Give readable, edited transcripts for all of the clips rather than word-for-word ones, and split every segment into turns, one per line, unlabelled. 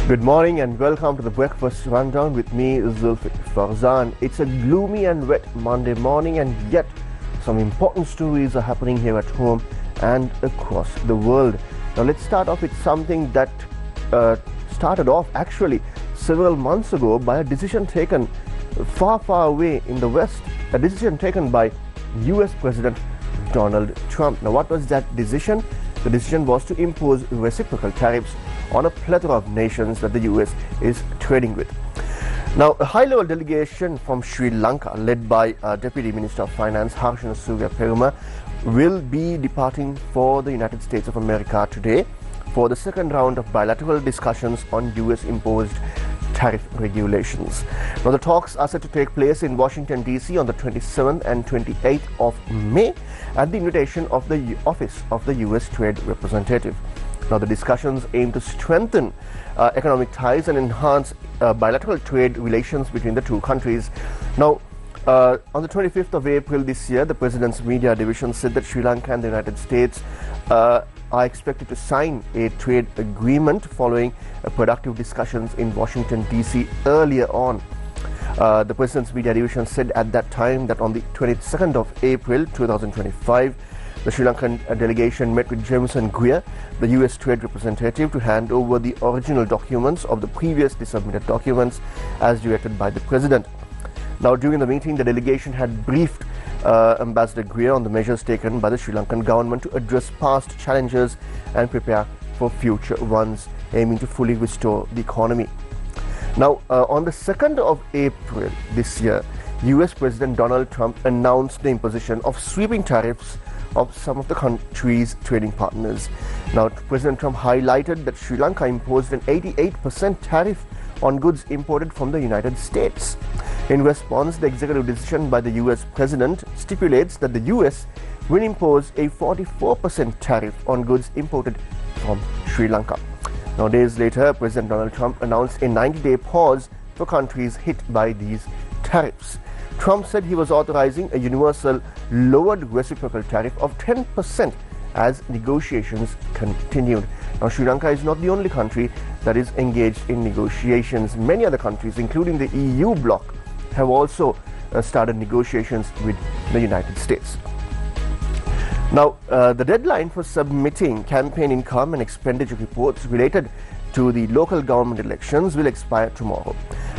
Good morning and welcome to the Breakfast Rundown with me, Zulfick Farzan. It's a gloomy and wet Monday morning, and yet some important stories are happening here at home and across the world. Now let's start off with something that started off actually several months ago by a decision taken far away in the West, a decision taken by US President Donald Trump. Now what was that decision? The decision was to impose reciprocal tariffs on a plethora of nations that the US is trading with. Now, a high-level delegation from Sri Lanka, led by Deputy Minister of Finance Harshana Surya-Peruma, will be departing for the United States of America today for the second round of bilateral discussions on US-imposed tariff regulations. Now, the talks are set to take place in Washington, D.C. on the 27th and 28th of May at the invitation of the Office of the U.S. Trade Representative. Now, the discussions aim to strengthen economic ties and enhance bilateral trade relations between the two countries. Now, on the 25th of April this year, the President's Media Division said that Sri Lanka and the United States are expected to sign a trade agreement following productive discussions in Washington, D.C. earlier on. The President's Media Division said at that time that on the 22nd of April 2025, the Sri Lankan delegation met with Jameson Greer, the U.S. Trade Representative, to hand over the original documents of the previously submitted documents as directed by the President. Now, during the meeting, the delegation had briefed Ambassador Greer on the measures taken by the Sri Lankan government to address past challenges and prepare for future ones, aiming to fully restore the economy. Now, on the 2nd of April this year, U.S. President Donald Trump announced the imposition of sweeping tariffs of some of the country's trading partners. Now, President Trump highlighted that Sri Lanka imposed an 88% tariff on goods imported from the United States. In response, the executive decision by the U.S. President stipulates that the U.S. will impose a 44% tariff on goods imported from Sri Lanka. Now, days later, President Donald Trump announced a 90-day pause for countries hit by these tariffs. Trump said he was authorizing a universal lowered reciprocal tariff of 10% as negotiations continued. Now, Sri Lanka is not the only country that is engaged in negotiations. Many other countries, including the EU bloc, have also started negotiations with the United States. Now, the deadline for submitting campaign income and expenditure reports related to the local government elections will expire tomorrow,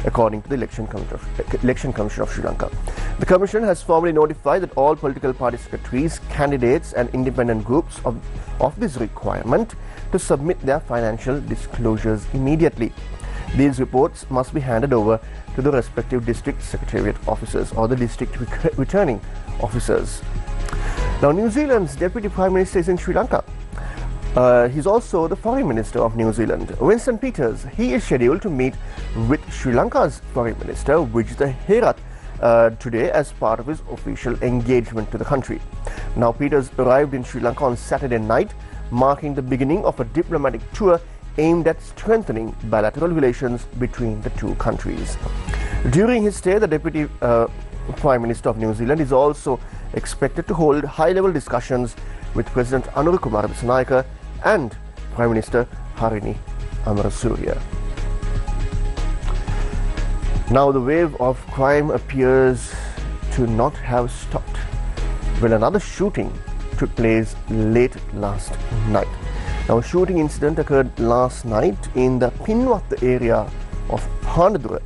according to the Election Commission of Sri Lanka. The Commission has formally notified that all political party secretaries, candidates and independent groups of this requirement to submit their financial disclosures immediately. These reports must be handed over to the respective district secretariat officers or the district returning officers. Now, New Zealand's Deputy Prime Minister is in Sri Lanka. He's also the Foreign Minister of New Zealand, Winston Peters. He is scheduled to meet with Sri Lanka's Foreign Minister, Vijitha Herath, today as part of his official engagement to the country. Now, Peters arrived in Sri Lanka on Saturday night, marking the beginning of a diplomatic tour aimed at strengthening bilateral relations between the two countries. During his stay, the Deputy Prime Minister of New Zealand is also expected to hold high-level discussions with President Anura Kumara Dissanayake and Prime Minister Harini Amarasuriya. Now, the wave of crime appears to not have stopped when another shooting took place late last night. Now, a shooting incident occurred last night in the Pinwatta area of Panadura,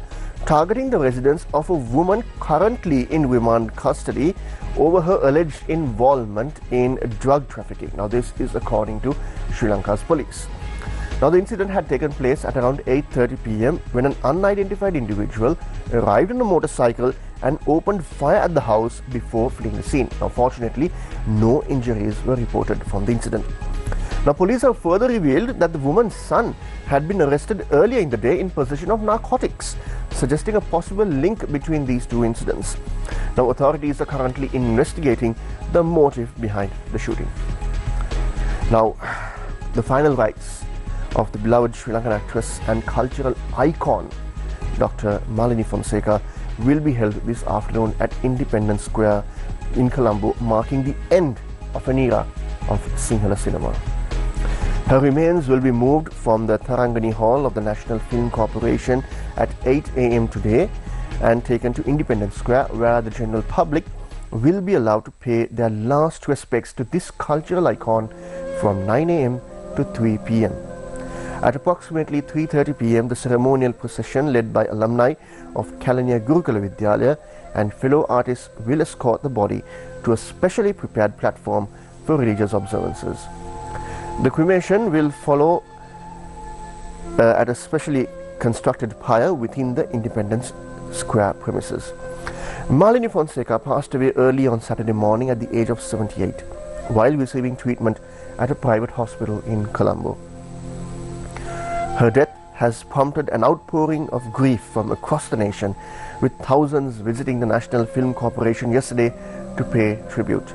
targeting the residence of a woman currently in remand custody over her alleged involvement in drug trafficking. Now, this is according to Sri Lanka's police. Now, the incident had taken place at around 8:30 p.m. when an unidentified individual arrived on a motorcycle and opened fire at the house before fleeing the scene. Now, fortunately, no injuries were reported from the incident. Now, police have further revealed that the woman's son had been arrested earlier in the day in possession of narcotics, suggesting a possible link between these two incidents. Now, authorities are currently investigating the motive behind the shooting. Now, the final rites of the beloved Sri Lankan actress and cultural icon, Dr. Malini Fonseka, will be held this afternoon at Independence Square in Colombo, marking the end of an era of Sinhala cinema. Her remains will be moved from the Tarangani Hall of the National Film Corporation at 8 a.m. today and taken to Independence Square, where the general public will be allowed to pay their last respects to this cultural icon from 9 a.m. to 3 p.m. At approximately 3:30 p.m, the ceremonial procession led by alumni of Kalaniya Gurukula Vidyalaya and fellow artists will escort the body to a specially prepared platform for religious observances. The cremation will follow at a specially constructed pyre within the Independence Square premises. Malini Fonseka passed away early on Saturday morning at the age of 78 while receiving treatment at a private hospital in Colombo. Her death has prompted an outpouring of grief from across the nation, with thousands visiting the National Film Corporation yesterday to pay tribute.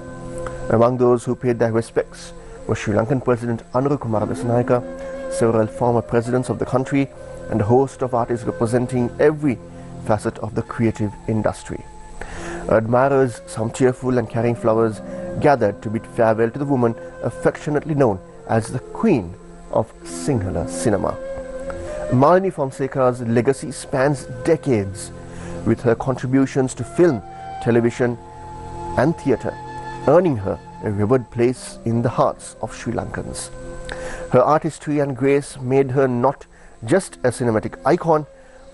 Among those who paid their respects were Sri Lankan President Anura Kumara Dissanayake, several former presidents of the country, and a host of artists representing every facet of the creative industry. Admirers, some cheerful and carrying flowers, gathered to bid farewell to the woman affectionately known as the Queen of Sinhala cinema. Malini Fonseka's legacy spans decades, with her contributions to film, television and theatre earning her a revered place in the hearts of Sri Lankans. Her artistry and grace made her not just a cinematic icon,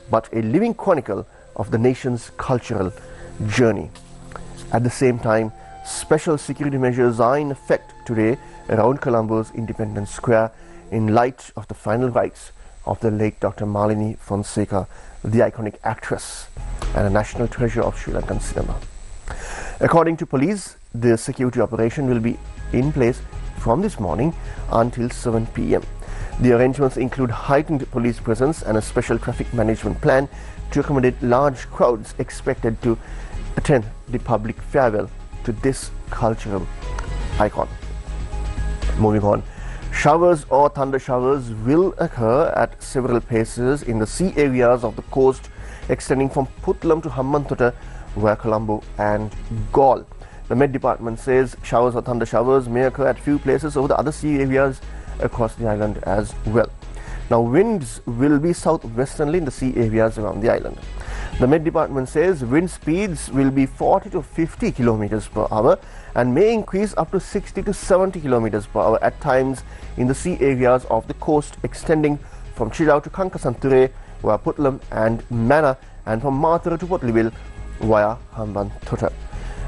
but a living chronicle of the nation's cultural journey. At the same time, special security measures are in effect today around Colombo's Independence Square in light of the final rites of the late Dr. Malini Fonseka, the iconic actress and a national treasure of Sri Lankan cinema. According to police, the security operation will be in place from this morning until 7 p.m. The arrangements include heightened police presence and a special traffic management plan to accommodate large crowds expected to attend the public farewell to this cultural icon. Moving on, showers or thunder showers will occur at several places in the sea areas of the coast extending from Puttalam to Hambantota, via Colombo and Galle. The Met Department says showers or thunder showers may occur at few places over the other sea areas across the island as well. Now, winds will be southwesterly in the sea areas around the island. The Met Department says wind speeds will be 40 to 50 kilometers per hour and may increase up to 60 to 70 kilometers per hour at times in the sea areas of the coast extending from Chilau to Kankasanture via Puttalam and Mana, and from Mathura to Potlivil via Hambantota.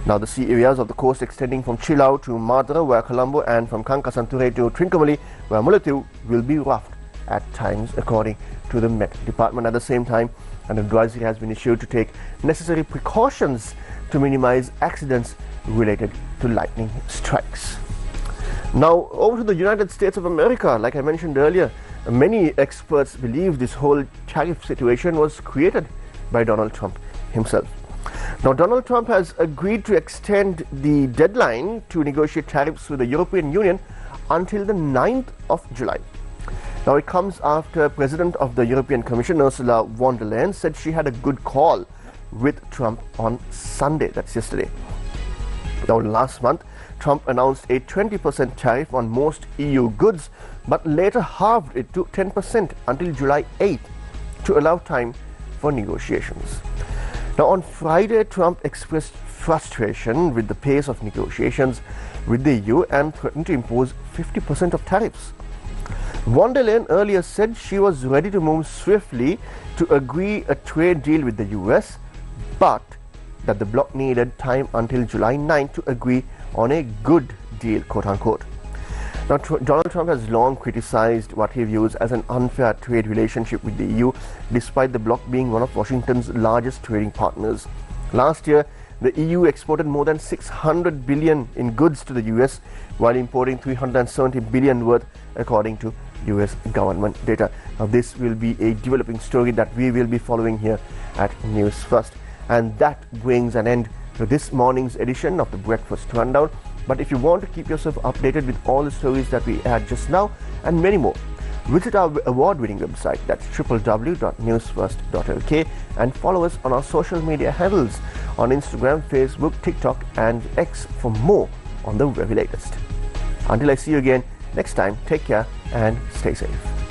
Now, the sea areas of the coast extending from Chilau to Mathura via Colombo and from Kankasanture to Trincomalee via Mullatiu will be rough at times, according to the Met Department. At the same time, an advisory has been issued to take necessary precautions to minimize accidents related to lightning strikes. Now, over to the United States of America. Like I mentioned earlier, many experts believe this whole tariff situation was created by Donald Trump himself. Now, Donald Trump has agreed to extend the deadline to negotiate tariffs with the European Union until the 9th of July. Now, it comes after President of the European Commission, Ursula von der Leyen, said she had a good call with Trump on Sunday, that's yesterday. Now, last month, Trump announced a 20% tariff on most EU goods, but later halved it to 10% until July 8th to allow time for negotiations. Now, on Friday, Trump expressed frustration with the pace of negotiations with the EU and threatened to impose 50% of tariffs. Von der Leyen earlier said she was ready to move swiftly to agree a trade deal with the US, but that the bloc needed time until July 9th to agree on a good deal, quote unquote. Now, Donald Trump has long criticized what he views as an unfair trade relationship with the EU, despite the bloc being one of Washington's largest trading partners. Last year, the EU exported more than 600 billion in goods to the US, while importing 370 billion worth, according to US government data. Now, this will be a developing story that we will be following here at Newsfirst. And that brings an end to this morning's edition of the Breakfast Rundown. But if you want to keep yourself updated with all the stories that we had just now and many more, visit our award-winning website, that's www.newsfirst.lk, and follow us on our social media handles on Instagram, Facebook, TikTok and X for more on the very latest. Until I see you again, next time, take care and stay safe.